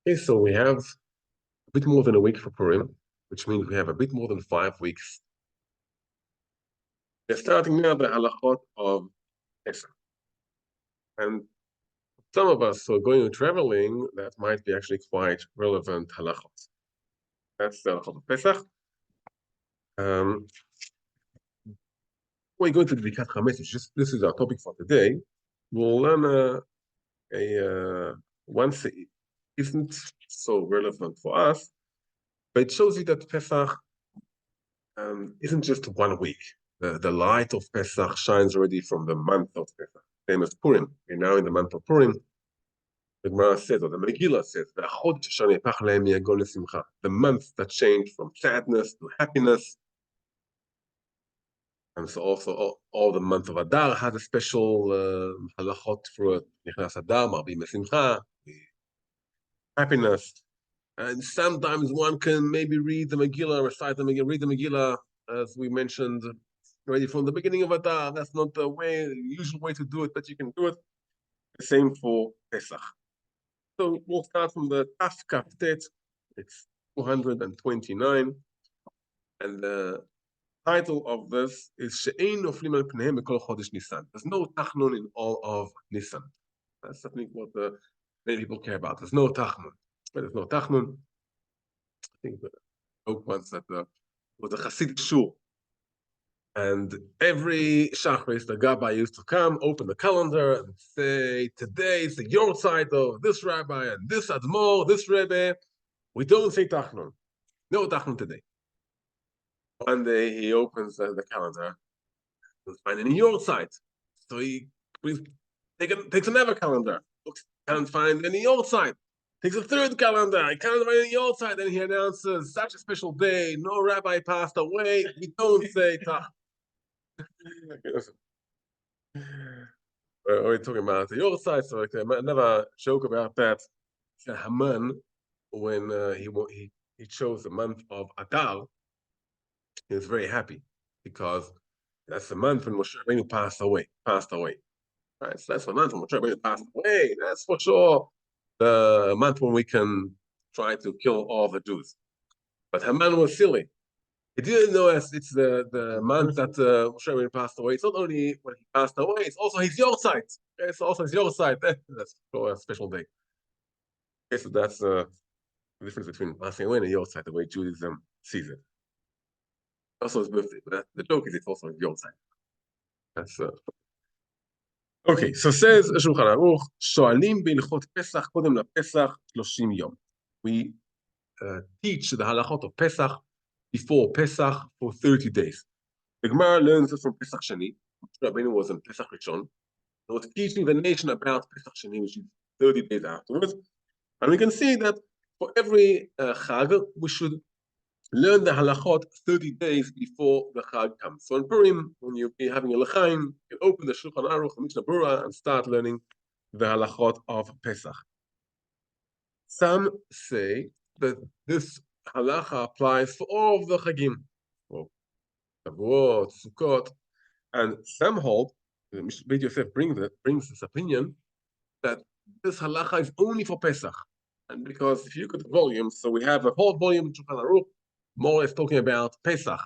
Okay, so we have a bit more than a week for Purim, which means we have a bit more than 5 weeks. We're starting now the halachot of Pesach. And some of us who are going and traveling, that might be actually quite relevant halachot. That's the halachot of Pesach. We're going to the Bedikat Chametz. This is our topic for today. We'll learn once it isn't so relevant for us, but it shows you that Pesach isn't just 1 week. The light of Pesach shines already from the month of Pesach. Same as Purim. We're now in the month of Purim. The Gemara says, or the Megillah says, the month that changed from sadness to happiness. And so also all the month of Adar has a special halachot for it. Nichnas Adar, Marbim Besimcha, happiness. And sometimes one can maybe read the Megillah, recite the Megillah, read the Megillah, as we mentioned already from the beginning of Adar. That's not the usual way to do it, but you can do it. The same for Pesach. So we'll start from the Taf Kaf Tet. It's 229. And the title of this is She'ein Noflim Al Pneihem B'Kol Chodesh Nisan. There's no Tachnun in all of Nisan. That's something what many people care about. There's no Tachnun. There's no Tachnun. I think the joke once that was a Hasidic shul. And every Shachris, the Gabbai used to come, open the calendar, and say, today is the yortzeit of this rabbi and this admor, this rebbe. We don't say Tachnun. No Tachnun today. One day he opens the calendar, doesn't find any yortzeit. So he takes another calendar, can't find any yortzeit. Takes a third calendar, I can't find any yortzeit. Then he announces, such a special day, no rabbi passed away, we don't say Tachnun. We're talking about your side, so another joke about that. Haman, when he chose the month of Adar, he was very happy because that's the month when Moshe Rabbeinu passed away. Right, so that's the month when Moshe Rabbeinu passed away. That's for sure the month when we can try to kill all the Jews. But Haman was silly. He didn't know it's the month that Moshe Rabbeinu passed away. It's not only when he passed away, it's also his yortzeit. It's also his yortzeit. That's a special day. Okay, so that's the difference between passing away and yortzeit, the way Judaism sees it. Also his birthday, but the joke is it's also his yortzeit. That's okay, so says Shulchan Aruch, Shoalim b'ilchot Pesach kodem lePesach 30 yom. We teach the halachot of Pesach before Pesach for 30 days. The Gemara learns this from Pesach Sheni. Rabbeinu was in Pesach Rishon. He was teaching the nation about Pesach Sheni, which is 30 days afterwards. And we can see that for every Chag, we should learn the halachot 30 days before the Chag comes. So in Purim, when you'll be having a L'chaim, you can open the Shulchan Aruch, the Mishnah Berurah, and start learning the halachot of Pesach. Some say that this halacha applies for all of the Chagim. Well, Shavuot, Sukkot, and some hold, Beit Yosef brings this opinion, that this halacha is only for Pesach. And because if you look at the volumes, so we have a whole volume in Shulchan Aruch, more or less talking about Pesach.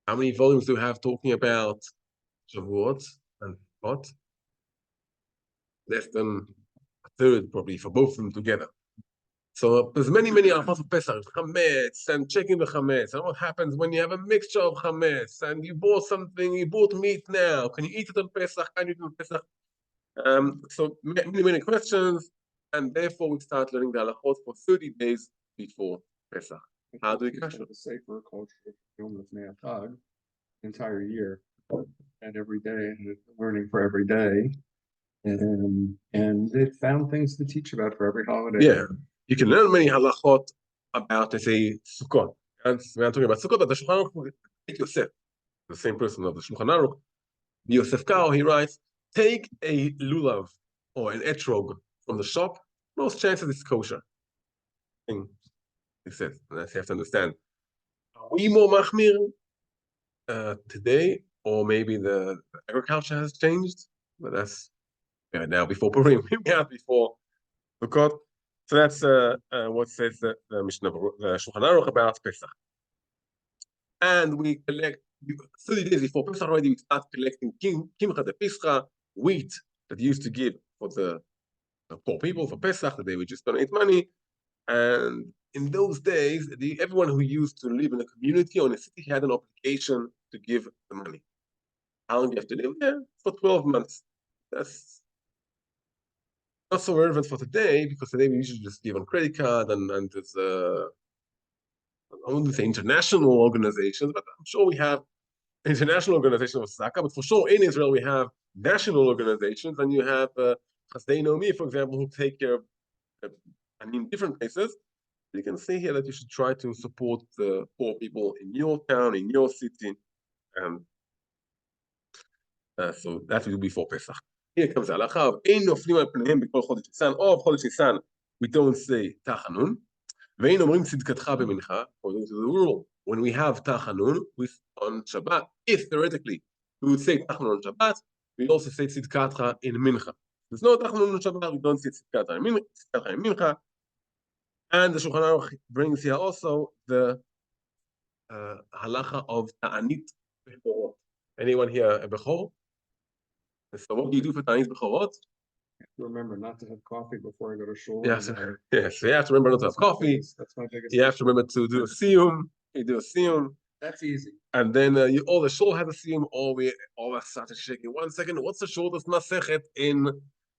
How many volumes do we have talking about Shavuot and Sukkot? Less than a third, probably, for both of them together. So there's many halachot of Pesach, chametz, and checking the chametz, and what happens when you have a mixture of chametz, and you bought meat now, can you eat it on Pesach, can you eat it on Pesach? So many questions, and therefore we start learning the halachot for 30 days before Pesach. How do we catch it? The safer culture with the entire year and every day, and learning for every day, and it found things to teach about for every holiday. Yeah, you can learn many halachot about, let's say, Sukkot. And we're talking about Sukkot, but the Shulchan Aruch, Yosef, the same person of the Shulchan Aruch, Yosef Karo, he writes, take a lulav or an etrog from the shop, most chances it's kosher. He says, and that's you have to understand. Are we more machmir today, or maybe the agriculture has changed? But that's now before Purim, before Sukkot. So that's what says the Mishnah, the Shulchan Aruch about Pesach. And we collect 30 days before Pesach already. We start collecting kimcha de Pesach, wheat that used to give for the poor people for Pesach, that they would just donate money. And in those days, everyone who used to live in a community or in a city had an obligation to give the money. How long do you have to live there? For 12 months. That's not so relevant for today, because today we usually just give on credit card, and there's I wouldn't say international organizations, but I'm sure we have international organizations of Tzedakah, but for sure in Israel we have national organizations, and you have Chasdei Nomi, for example, who take care of, different places. You can see here that you should try to support the poor people in your town, in your city, and so that will be for Pesach. Here comes the halacha of ein noflim al pneihem b'kol chodesh Nisan, or of chodesh Nisan we don't say tachanun. Ve'ein omrim tzidkatcha b'mincha, according to the rule. When we have tachanun on Shabbat, if theoretically we would say tachanun on Shabbat, we also say tzidkatcha in mincha. There's no tachanun on Shabbat, we don't say tzidkatcha in mincha. And the Shulchan Aruch brings here also the halacha of ta'anit bechorot. Anyone here a bechor? So what do you do for ta'anit bechorot? Remember not to have coffee before I go to shul. Yes, yes. You have to remember not to have coffee. That's my biggest. You have to remember to do a siyum. You do a siyum. That's easy. And then all the shul has a siyum. All of us started shaking. 1 second. What's the shortest masechet in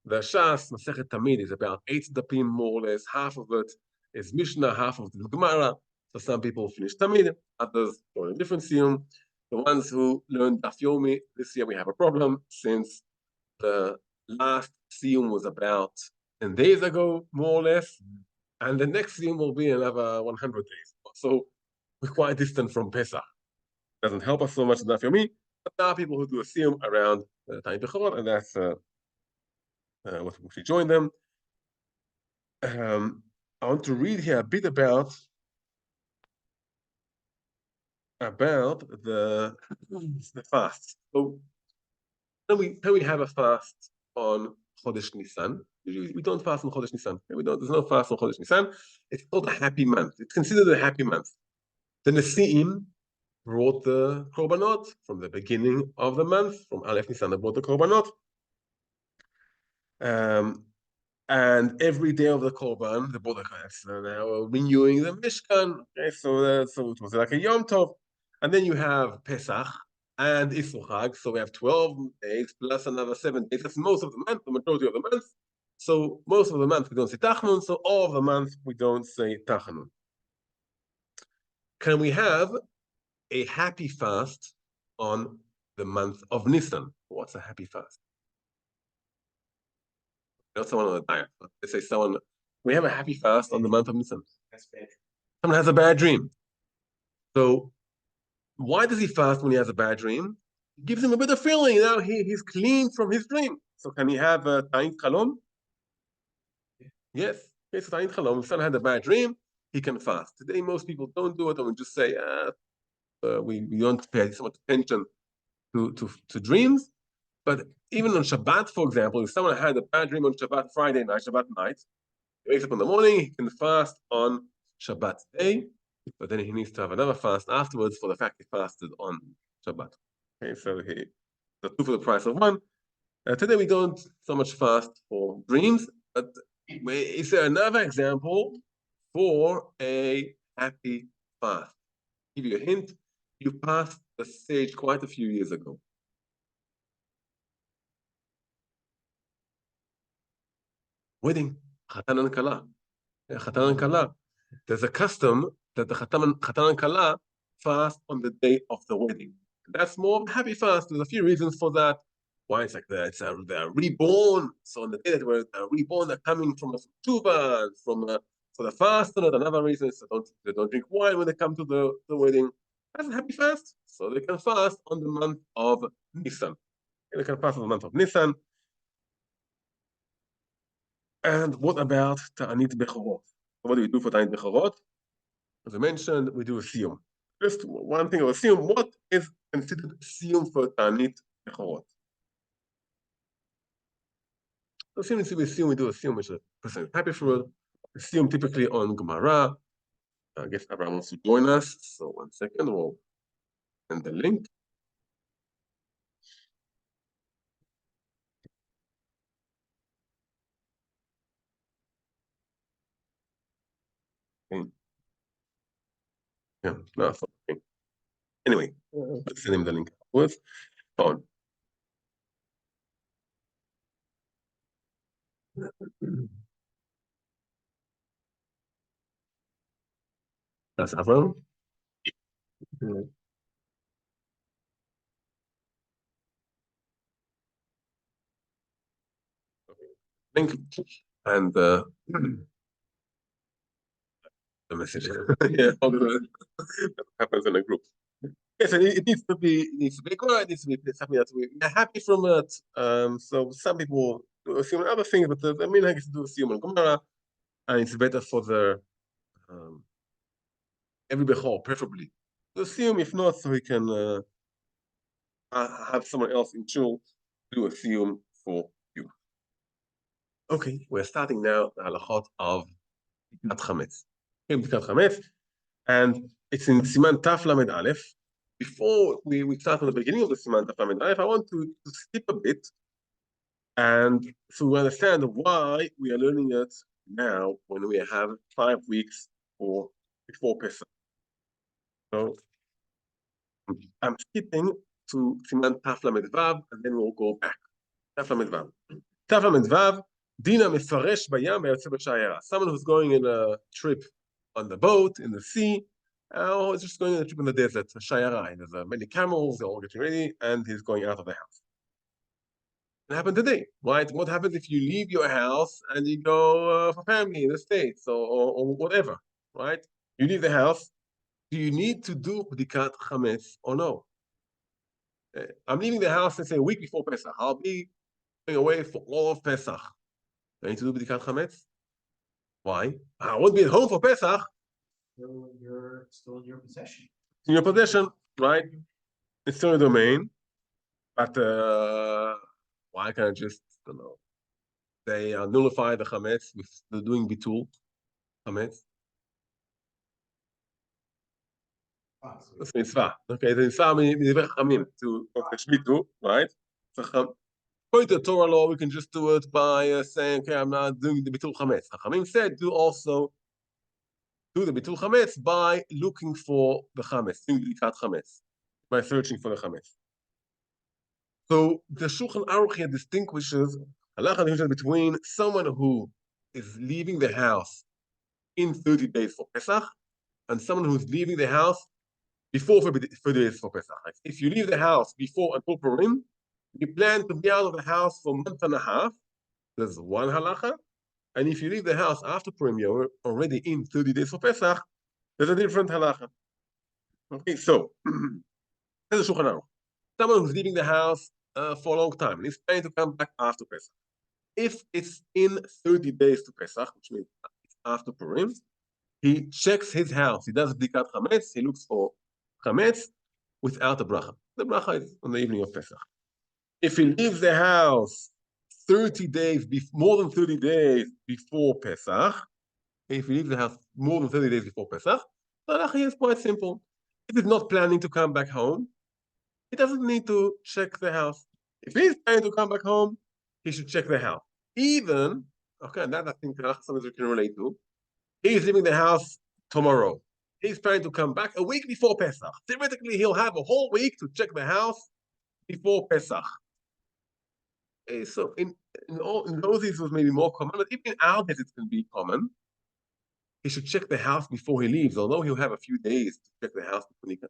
the Shas? Masechet Tamid is about 8 dapim more or less. Half of it is Mishnah, half of it is Gemara. So some people finish Tamid, others go in a different siyum. The ones who learned Daf Yomi, this year we have a problem, since the last siyum was about 10 days ago, more or less, and the next siyum will be another 100 days. So we're quite distant from Pesach. Doesn't help us so much in Daf Yomi, but there are people who do a siyum around the Ta'anit Bechorot, and that's what we should join them. I want to read here a bit about the fast. So can we have a fast on Chodesh Nisan? We don't fast on Chodesh Nisan. There's no fast on Chodesh Nisan. It's called a happy month. It's considered a happy month. The Nesi'im brought the Korbanot from the beginning of the month. From Aleph Nisan, they brought the Korbanot. And every day of the Korban, they brought the they were renewing the Mishkan. Okay, so it was like a Yom Tov. And then you have Pesach and Isur Chag, so we have 12 days plus another 7 days. That's most of the month, the majority of the month. So most of the month we don't say Tachanun, so all of the month we don't say Tachanun. Can we have a happy fast on the month of Nisan? What's a happy fast? Not someone on a diet. They say we have a happy fast on the month of Nisan. That's bad. Someone has a bad dream. So why does he fast when he has a bad dream? It gives him a bit of feeling. Now he's clean from his dream. So can he have a Ta'anit Chalom? Yes. Yes, Ta'anit Chalom. If someone had a bad dream, he can fast. Today, most people don't do it, and we just say, we don't pay so much attention to dreams. But even on Shabbat, for example, if someone had a bad dream on Shabbat Friday night, Shabbat night, he wakes up in the morning, he can fast on Shabbat day, but then he needs to have another fast afterwards for the fact he fasted on Shabbat. Okay, so the two for the price of one. Today we don't so much fast for dreams, but is there another example for a happy fast? I'll give you a hint. You passed the stage quite a few years ago. Wedding, Chatan and Kala. Chatan and Kala. There's a custom that the Chatan and Kala fast on the day of the wedding. That's more of a happy fast. There's a few reasons for that. Why it's like they're reborn. So on the day that they're reborn, they're coming from a tuba, for the fast. And another reason is they don't drink wine when they come to the wedding. That's a happy fast. So they can fast on the month of Nisan. They can fast on the month of Nisan. And what about Ta'anit Bechorot? What do we do for Ta'anit Bechorot? As I mentioned, we do a siyum. Just one thing of a siyum. What is considered a siyum for Ta'anit Bechorot? So siyum, we do a siyum, which is a person happy for it. assume typically on Gemara. I guess Abraham wants to join us. So 1 second, we'll send the link. Okay. Yeah, no, it's okay. Anyway, let's send him the link afterwards. On. That's Abraham. Link and the message. Yeah, all the happens in a group. Yes, and it needs to be good. It needs to be something that we're happy from it. So some people do assume other things, but the main thing is to do assume on Gemara, and it's better for the every bechor, preferably to assume. If not, so he can have someone else in shul do assume for you. Okay, we're starting now the halachot of Bedikat Chametz. Bedikat Chametz, and it's in Siman Taf Lamed Aleph. Before we start from the beginning of the Siman Taf Lamed Aleph, I want to skip a bit, and so we understand why we are learning it now when we have 5 weeks before Pesach. So I'm skipping to Siman Taf Lamed Vav, and then we'll go back. Taf Lamed Vav. Taf Lamed Vav. Dina mefaresh bayam v'yotze b'shayera. Someone who's going in a trip on the boat, in the sea, or just going on a trip in the desert, a shayera. There's many camels, they're all getting ready, and he's going out of the house. It happened today, right? What happens if you leave your house and you go for family in the States or whatever, right? You leave the house. Do you need to do Bedikat Chametz or no? I'm leaving the house, let's say a week before Pesach. I'll be going away for all of Pesach. Do I need to do Bedikat Chametz? Why? I won't be at home for Pesach. You're still in your possession. In your possession, right? It's still a domain. But why can't I just, they nullify the Chametz with doing Bitul Chametz? That's mitzvah. Okay, the mitzvah midivei Chachamim to Shmitu, right? So according to the Torah law, we can just do it by saying, okay, I'm not doing the Bitul Chametz. Chachamim said, do the Bitul Chametz by looking for the Chametz, doing the Bedikat Chametz, by searching for the Chametz. So the Shulchan Aruch here distinguishes between someone who is leaving the house in 30 days for Pesach and someone who's leaving the house before 30 days for Pesach. Like if you leave the house before until Purim, you plan to be out of the house for a month and a half, there's one halacha. And if you leave the house after Purim, you're already in 30 days for Pesach, there's a different halacha. Okay, so there's a Shulchan Aruch. Someone who's leaving the house for a long time and is planning to come back after Pesach. If it's in 30 days to Pesach, which means it's after Purim, he checks his house. He does Bedikat Chametz. He looks for Chametz without a bracha. The bracha is on the evening of Pesach. If he leaves the house 30 days, more than 30 days before Pesach, if he leaves the house more than 30 days before Pesach, the halacha is quite simple. If he's not planning to come back home, he doesn't need to check the house. If he's planning to come back home, he should check the house. Even, okay, that I think something we can relate to. He's leaving the house tomorrow. He's planning to come back a week before Pesach. Theoretically, he'll have a whole week to check the house before Pesach. Okay, so in those days it was maybe more common, but even in our days it can be common. He should check the house before he leaves, although he'll have a few days to check the house before he can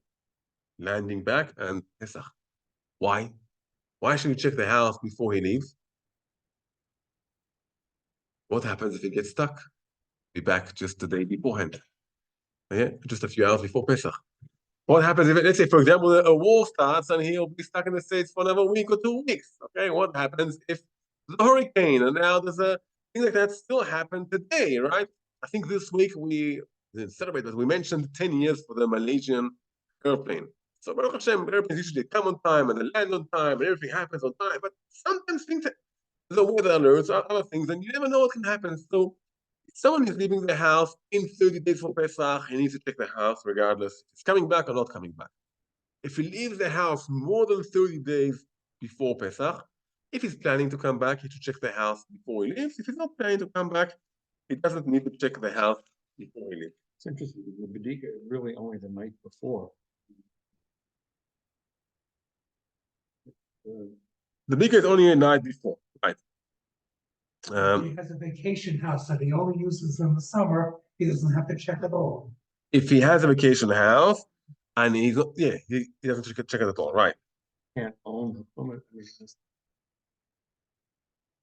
landing back and Pesach. Why? Why should he check the house before he leaves? What happens if he gets stuck? Be back just the day beforehand. Yeah, just a few hours before Pesach. What happens if, let's say, for example, a war starts and he'll be stuck in the States for another week or 2 weeks? Okay, what happens if there's a hurricane and now there's a thing like that still happened today, right? I think this week we didn't celebrate, but we mentioned 10 years for the Malaysian airplane. So Baruch Hashem, airplanes usually come on time and they land on time and everything happens on time. But sometimes things, the weather alerts or other things, and you never know what can happen. So Someone is leaving the house in 30 days for Pesach, he needs to check the house regardless if he's coming back or not coming back. If he leaves the house more than 30 days before Pesach, if he's planning to come back, he should check the house before he leaves. If he's not planning to come back, he doesn't need to check the house before he leaves. It's interesting, the Bedikat is really only the night before. The Bedikat is only a night before, right? He has a vacation house that he only uses in the summer, he doesn't have to check at all. If he has a vacation house and he doesn't check it at all, right? Can't own the permit.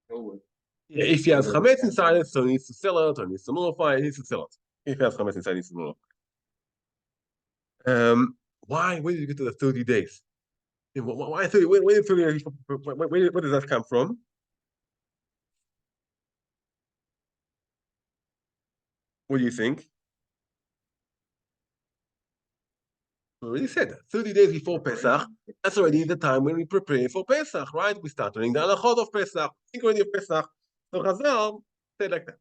Go with. Yeah, if he has chametz inside it, so he needs to sell it or needs to nullify it, he needs to sell it. If he has chametz inside, he needs to nullify it. Why? Where did you get to the 30 days? Why 30? Where 30 days? Where does that come from? What do you think? We already said 30 days before Pesach. That's already the time when we prepare for Pesach, right? We start learning the halachot of Pesach. Think already of Pesach. So Chazal said like that.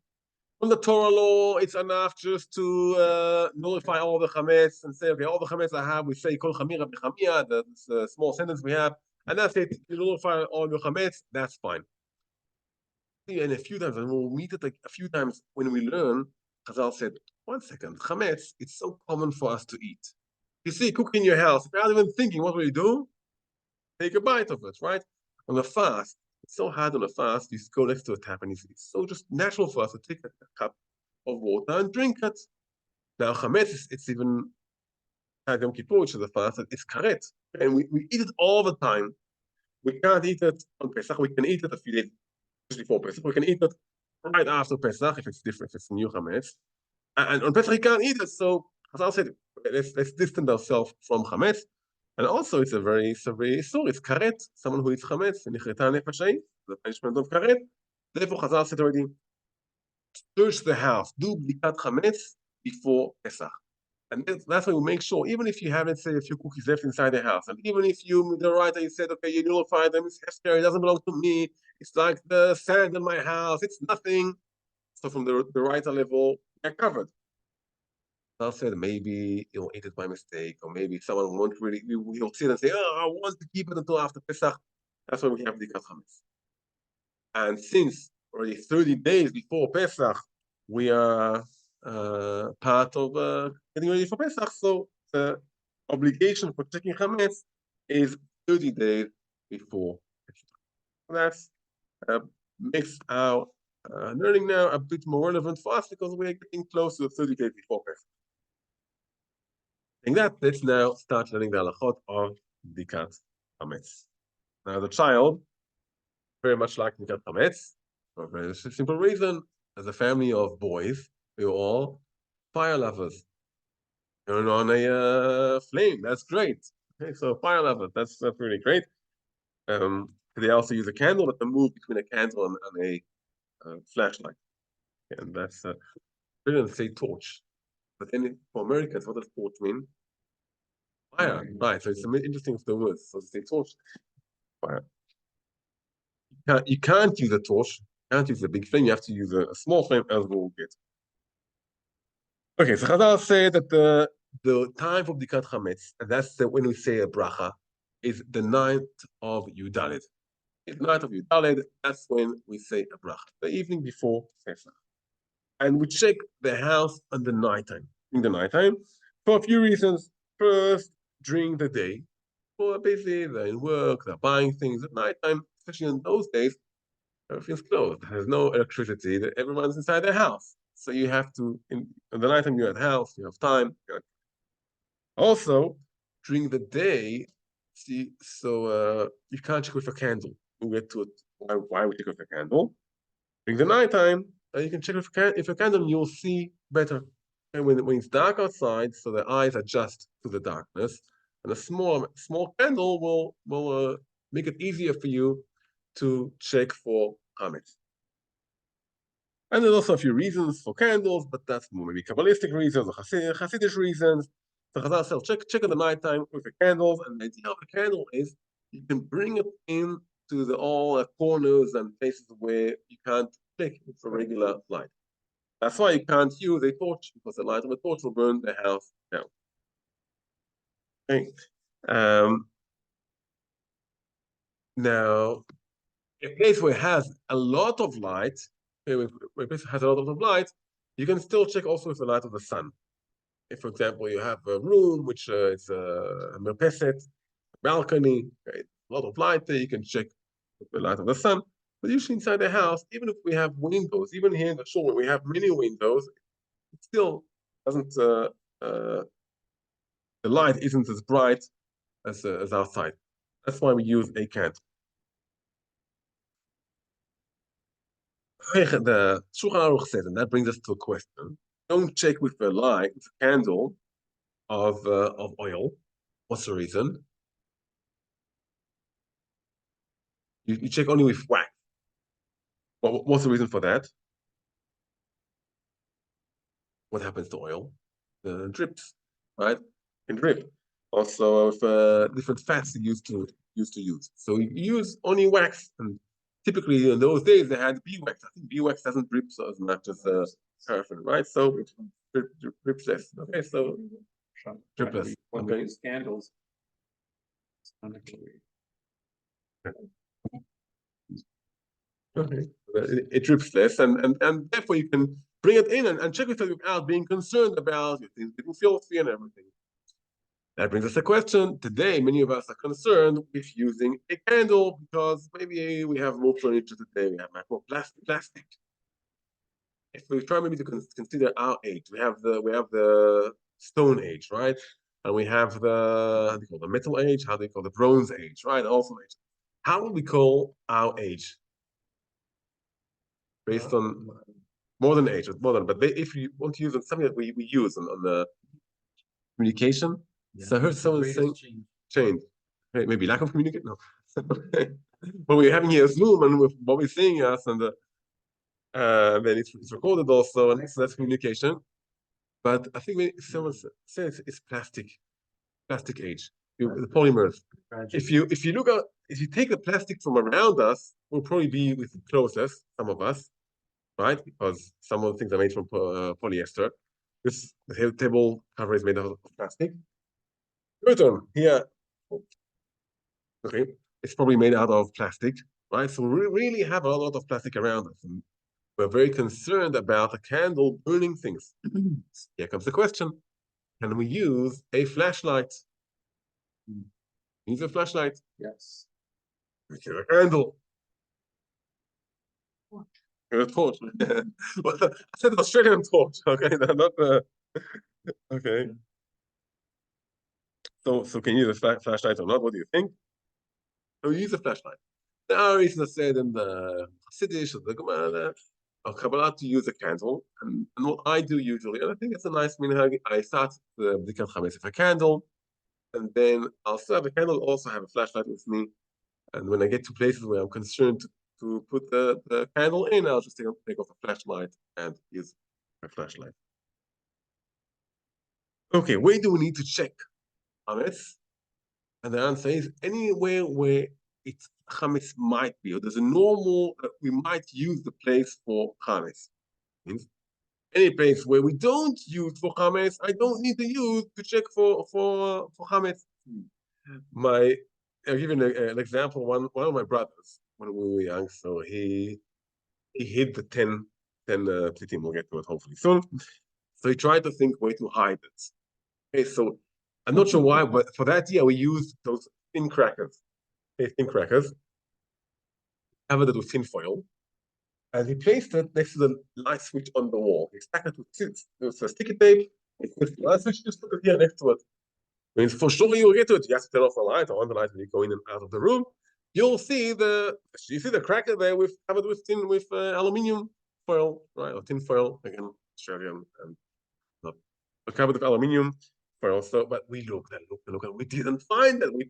From the Torah law, it's enough just to nullify all the chametz and say, okay, all the chametz I have, we say kol chamira b'chamia, the small sentence we have, and that's it. You nullify all your chametz, that's fine. And a few times, and we'll meet it like a few times when we learn, Chazal said, 1 second, chametz, it's so common for us to eat. You see, cook in your house, without even thinking, what will you do? Take a bite of it, right? On a fast, it's so hard on a fast, you go next to a tap and it's so just natural for us to take a cup of water and drink it. Now, chametz, it's even Yom Kippur, which is a fast, it's karet. And we eat it all the time. We can't eat it on Pesach, we can eat it a few days before Pesach. We can eat it right after Pesach if it's different, if it's new chametz. And on Pesach, you can't eat it, so Chazal said, let's distance ourselves from chametz. And also, it's a very severe issur. It's karet. Someone who eats chametz, nichreta nefesh, the punishment of karet. Therefore, Chazal said already, search the house, do bedikat chametz before Pesach. And that's why we make sure, even if you have, let's say, a few cookies left inside the house, and even if the writer said, okay, you nullify them, it's hefker, it doesn't belong to me, it's like the sand in my house, it's nothing. So from the writer level, they're covered. I'll say that maybe you'll eat it by mistake, or maybe someone won't really, you'll see it and say, oh, I want to keep it until after Pesach. That's why we have Bedikat Chametz. And since already 30 days before Pesach, we are part of getting ready for Pesach, so the obligation for checking Chametz is 30 days before Pesach. That makes our learning now a bit more relevant for us because we're getting close to 30 days before Pesach. In that, let's now start learning the halachot of Bedikat Chametz. Now, the child very much like Bedikat Chametz for a very simple reason. As a family of boys, we're all fire lovers. Turn on a flame. That's great. Okay, so fire lovers. That's really great. They also use a candle, but they move between a candle and a flashlight, and that's they didn't say torch. But then for Americans, what does torch mean? Fire, right? So it's interesting with the words. So they say torch, fire. You can't use a torch. You can't use a big flame. You have to use a small flame, as we'll get. Okay, so Chazal say that the time for Bedikat Chametz, and that's when we say a bracha, is the night of Yudalet. The night of Yudalet, that's when we say a bracha, the evening before Pesach. And we check the house in the nighttime. In the nighttime, for a few reasons. First, during the day, people are busy, they're in work, they're buying things at nighttime, especially in those days, everything's closed. There's no electricity, that everyone's inside their house. So you have to, in the nighttime, you're at house, you have time. Also, during the day, see, so you can't check with a candle. We'll get to it, why we check with a candle. During the nighttime, you can check if a candle, and you'll see better. And when it's dark outside, so the eyes adjust to the darkness, and a small candle will make it easier for you to check for chametz. And there's also a few reasons for candles, but that's more maybe Kabbalistic reasons or Hasidic reasons. So Chazal says, check in the nighttime with the candles, and the idea of the candle is you can bring it in to all corners and places where you can't check with a regular light. That's why you can't use a torch, because the light of a torch will burn the house down. Okay. Now, a place where it has a lot of light, where a place has a lot of light, you can still check also with the light of the sun. If, for example, you have a room which is a merpeset, balcony, okay, a lot of light there, you can check with the light of the sun. But usually inside the house, even if we have windows, even here in the shul, we have many windows, it still doesn't, the light isn't as bright as outside. That's why we use a candle. The Shulchan Aruch says, and that brings us to a question: don't check with a light, with a candle of oil. What's the reason? You check only with wax. What's the reason for that? What happens to oil? Drips, right? Can drip. Also, with different fats you used to use. So you use only wax, and typically in those days they had beeswax. I think beeswax doesn't drip so as much as paraffin, right? So drips less. Okay, so dripless. When Okay. we use candles, it's not actually. Okay. It drips less, and therefore you can bring it in and check with it without being concerned about it getting filthy and everything. That brings us a question. Today, many of us are concerned with using a candle because maybe we have more furniture today, we have more plastic. If we try maybe to consider our age, we have the Stone Age, right? And we have how do you call the Metal Age? How do you call the Bronze Age, right? Also age. How would we call our age? Based on modern age, modern. But if you want to use something that we use on the communication, so I heard someone saying change. Hey, maybe lack of communication. No. But we're having here a Zoom and with Bobby seeing us, and then it's recorded also, and so that's communication. But I think someone says it's plastic age, the polymers. If you take the plastic from around us, we'll probably be with the closest, some of us, right? Because some of the things are made from polyester. This table cover is made of plastic. Curtain here, okay, it's probably made out of plastic, right? So we really have a lot of plastic around us, and we're very concerned about a candle burning things. Here comes the question: can we use a flashlight? Use a flashlight. Yes. Which is a candle. A torch. Well, I said Australian torch. Okay, not the. Okay. So can you use a flashlight or not? What do you think? So use a flashlight. There are reasons said in the Hasidish or the Gemara or Kabbalah to use a candle, and what I do usually, and I think it's a nice minhag. I start the Bedikat Chametz with a candle, and then I'll still have a candle, also have a flashlight with me. And when I get to places where I'm concerned to put the candle in, I'll just take off a flashlight and use my flashlight. Okay, where do we need to check chametz? And the answer is anywhere where it's chametz might be, or there's a normal we might use the place for chametz. Means any place where we don't use for chametz, I don't need to use to check for chametz. I'll give you an example. One of my brothers, when we were young, so he hid the 10 plitim. We'll get to it hopefully soon. So he tried to think way to hide it. Okay, so I'm not sure why, but for that year we used those thin crackers. Okay, thin crackers. Covered it with tin foil. And he placed it next to the light switch on the wall. He stuck it with sticky tape. He put the light switch, just put it here next to it. Means for sure you'll get to it. You have to turn off the light or on the light when you go in and out of the room. You'll see the cracker there covered with aluminium foil, right? Or tin foil, again, Australian and covered with aluminium foil. So, but we looked and we didn't find it. We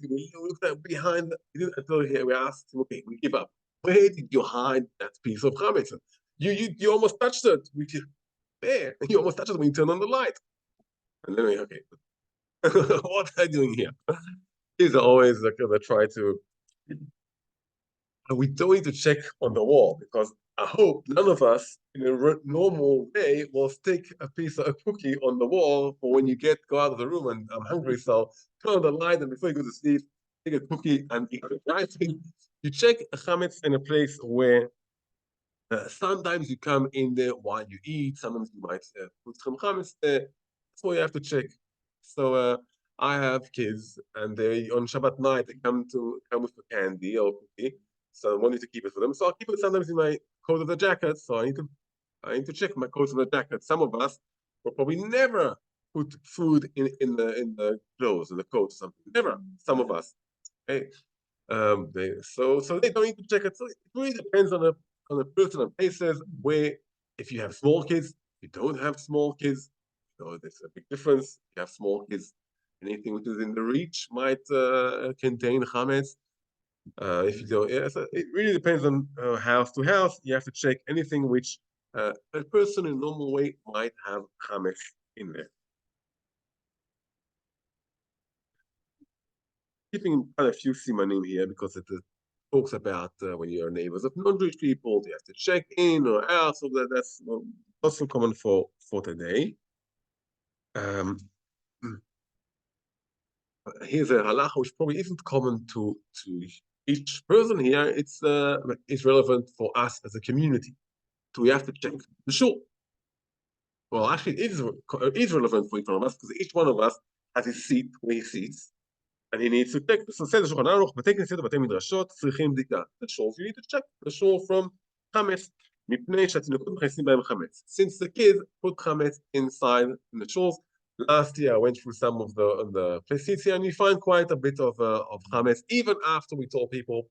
looked at behind. We didn't until here. We asked him, okay, we give up. Where did you hide that piece of chametz? You almost touched it. There. You almost touched it when you turn on the light. And then okay. What are you doing here? These are always like they try to. And we don't need to check on the wall because I hope none of us, in a normal way, will stick a piece of a cookie on the wall for when you go out of the room and I'm hungry, so turn on the light and before you go to sleep, take a cookie and eat it. Right? You check a chametz in a place where sometimes you come in there while you eat. Sometimes you might put some chametz there. That's what you have to check. So I have kids, and they on Shabbat night they come with the candy or cookie. So I wanted to keep it for them. So I'll keep it sometimes in my coat of the jacket. So I need to check my coat of the jacket. Some of us will probably never put food in the clothes, in the coat or something. Never. Some of us. Okay. So they don't need to check it. So it really depends on the person and places where if you have small kids, you don't have small kids, there's a big difference. You have small kids, anything which is in the reach might contain chametz. If you don't, yeah, so it really depends on house to house. You have to check anything which a person in a normal way might have chametz in there. Keeping quite a few simanim here because it talks about when you're neighbors of non-Jewish people, you have to check in or out. So that's also common for today. Here's a halacha which probably isn't common to each person here. It's relevant for us as a community. So we have to check the shul. Well, actually, it is relevant for each one of us because each one of us has his seat where he sits. And he needs to check. So says the Shulchan Aruch, בתי כנסיות ובתי מדרשות צריכים בדיקה. The shul, you need to check the shul from chametz. מפני שהתינוקות מכניסים בהם חמץ. Since the kids put chametz inside the shuls. Last year I went through some of the places here and you find quite a bit of chametz, even after we told people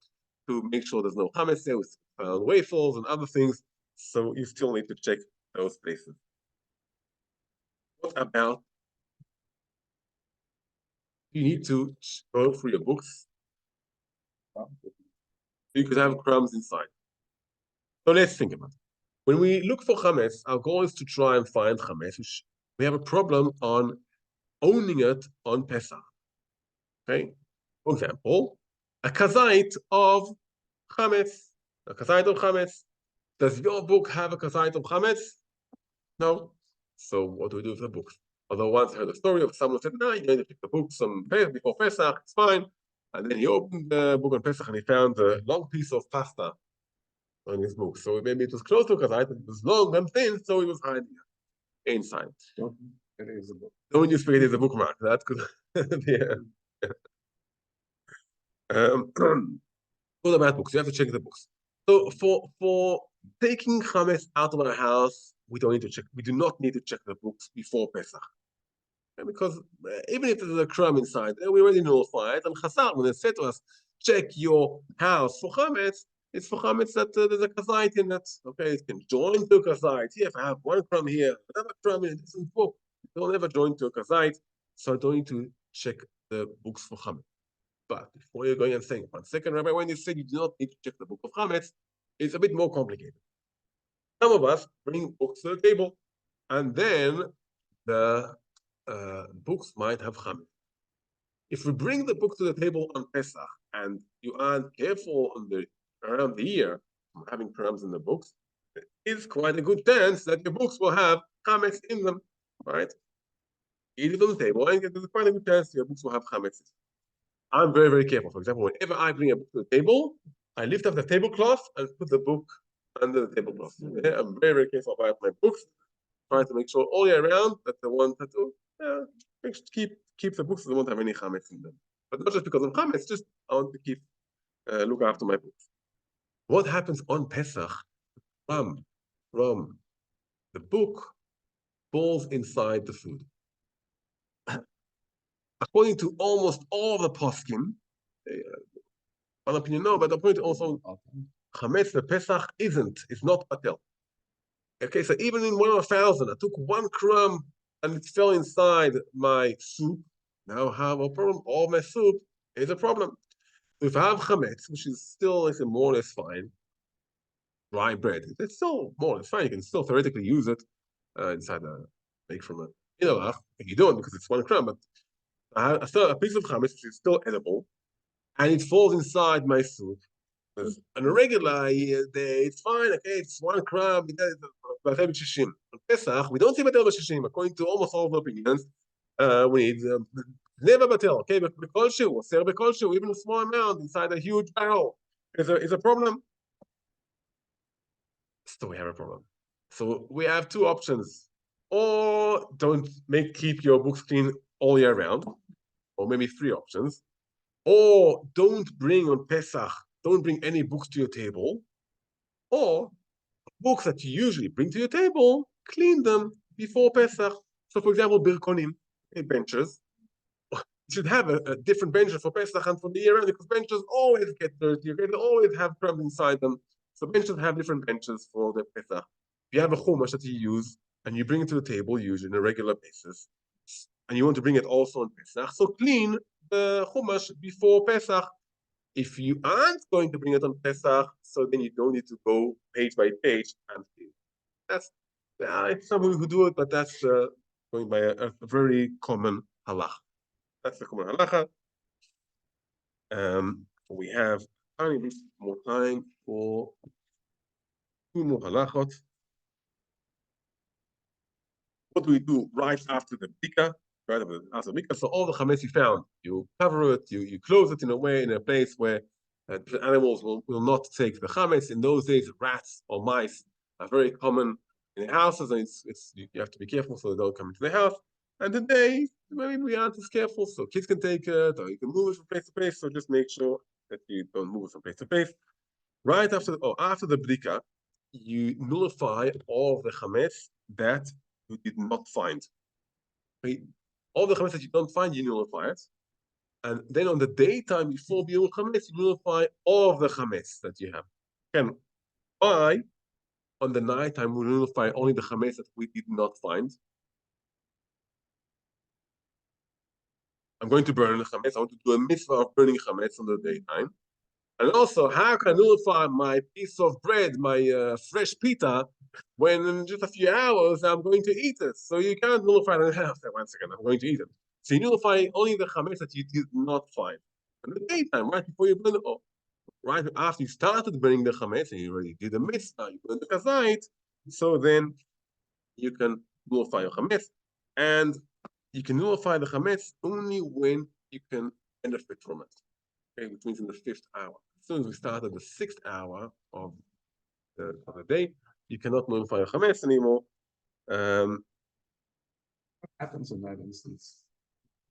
to make sure there's no chametz there with waffles and other things. So you still need to check those places. What about you need to go through your books? You could have crumbs inside. So let's think about it. When we look for chametz, our goal is to try and find chametz, which we have a problem on owning it on Pesach. Okay? For example, a kazait of chametz. A kazait of chametz. Does your book have a kazait of chametz? No. So what do we do with the books? Although once I heard a story of someone said, no, you need to pick the books before Pesach, it's fine. And then he opened the book on Pesach and he found a long piece of pasta on his book. So maybe it was close to kazait, it was long and thin, so he was hiding it inside. It is a book. Don't use spaghetti as a bookmark. That could yeah. What about books? You have to check the books. So for taking chametz out of our house, we don't need to check. We do not need to check the books before Pesach. Because even if there's a crumb inside, we already notify it. And Chazal, when they said to us, check your house for chametz, it's for chametz that there's a kazait in it. Okay, it can join to a kazait. Here, if I have one crumb here, another crumb in a different book, it will never join to a kazait. So I don't need to check the books for chametz. But before you're going and saying, 1 second, Rabbi, when you say you do not need to check the book of chametz, it's a bit more complicated. Some of us bring books to the table, and then the books might have chametz. If we bring the book to the table on Pesach and you aren't careful around the year from having crumbs in the books, there is quite a good chance that your books will have chametz in them, right? Eat it on the table, and there's quite a good chance your books will have chametz. I'm very, very careful. For example, whenever I bring a book to the table, I lift up the tablecloth and put the book under the tablecloth. Yeah, I'm very, very careful about my books. Trying to make sure all year round that the ones that keep the books that don't have any chametz in them. But not just because of chametz, just I want to keep look after my books. What happens on Pesach from the book falls inside the food? According to almost all the poskim, one opinion no, but according to also chametz the Pesach it's not patel. Okay, so even in 1 of 1,000, I took 1 crumb and it fell inside my soup. Now I have a problem. All my soup is a problem. If I have chametz, which is still like more or less fine, rye bread, it's still more or less fine. You can still theoretically use it inside make from a inalach. You don't because it's 1 crumb, but I have a piece of chametz which is still edible, and it falls inside my soup. On a regular day, it's fine, okay, it's 1 crumb, בטל ב-60. On Pesach, we don't say בטל ב-60, according to almost all of the opinions, we need never בטל, okay, בכל שהוא, אוסר בכל שהוא, even a small amount inside a huge barrel is a problem. So we have a problem. So we have 2 options. Or don't keep your books clean all year round, or maybe 3 options. Or don't bring on Pesach, don't bring any books to your table. Or books that you usually bring to your table, clean them before Pesach. So for example, birkonim, benches. You should have a different bench for Pesach and for the year round, because benches always get dirty, okay? They always have crumbs inside them. So benches have different benches for the Pesach. If you have a chumash that you use and you bring it to the table, usually on a regular basis, and you want to bring it also on Pesach, so clean the chumash before Pesach. If you aren't going to bring it on Pesach, so then you don't need to go page by page and clean. That's it's some who do it, but that's going by a very common halach. That's the common halacha. We have tiny bit more time for 2 more halachot. What do we do right after the bdika? Right after the bdika. So all the chametz you found, you cover it, you close it in a place where the animals will not take the chametz. In those days, rats or mice are very common in the houses, and you have to be careful so they don't come into the house. And today, maybe we aren't as careful, so kids can take it, or you can move it from place to place. So just make sure that you don't move it from place to place. Right after the bdika, you nullify all of the chametz that you did not find. Okay? All the chametz that you don't find, you nullify it. And then on the daytime before Biyum Chametz, you nullify all of the chametz that you have. Again, why? On the nighttime, we nullify only the chametz that we did not find. I'm going to burn the chametz. I want to do a mitzvah of burning chametz on the daytime. And also, how can I nullify my piece of bread, my fresh pita, when in just a few hours I'm going to eat it? So you can't nullify it. One second, I'm going to eat it. So you nullify only the chametz that you did not find. In the daytime, right before you burn it, right after you started burning the chametz and you already did the mitzvah, you burned the kazait, so then you can nullify your chametz. And you can nullify the chametz only when you can benefit from it. Okay, which means in the 5th hour. As soon as we start at the 6th hour of the day, you cannot nullify your chametz anymore. What happens in that instance?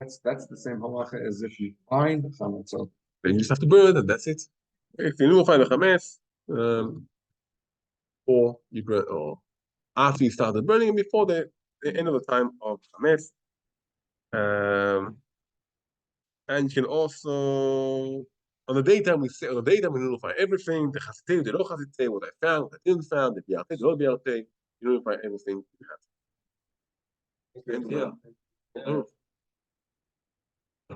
That's the same halacha as if you find the chametz. So then you just have to burn it, and that's it. Okay, if you nullify the chametz, or you burn, or after you started burning, before the end of the time of chametz. And you can also, on the daytime we nullify everything, the chasitei, the lo chasitei, what I found, what I didn't find, the biartei, the lo biartei, you nullify everything you have. Yeah.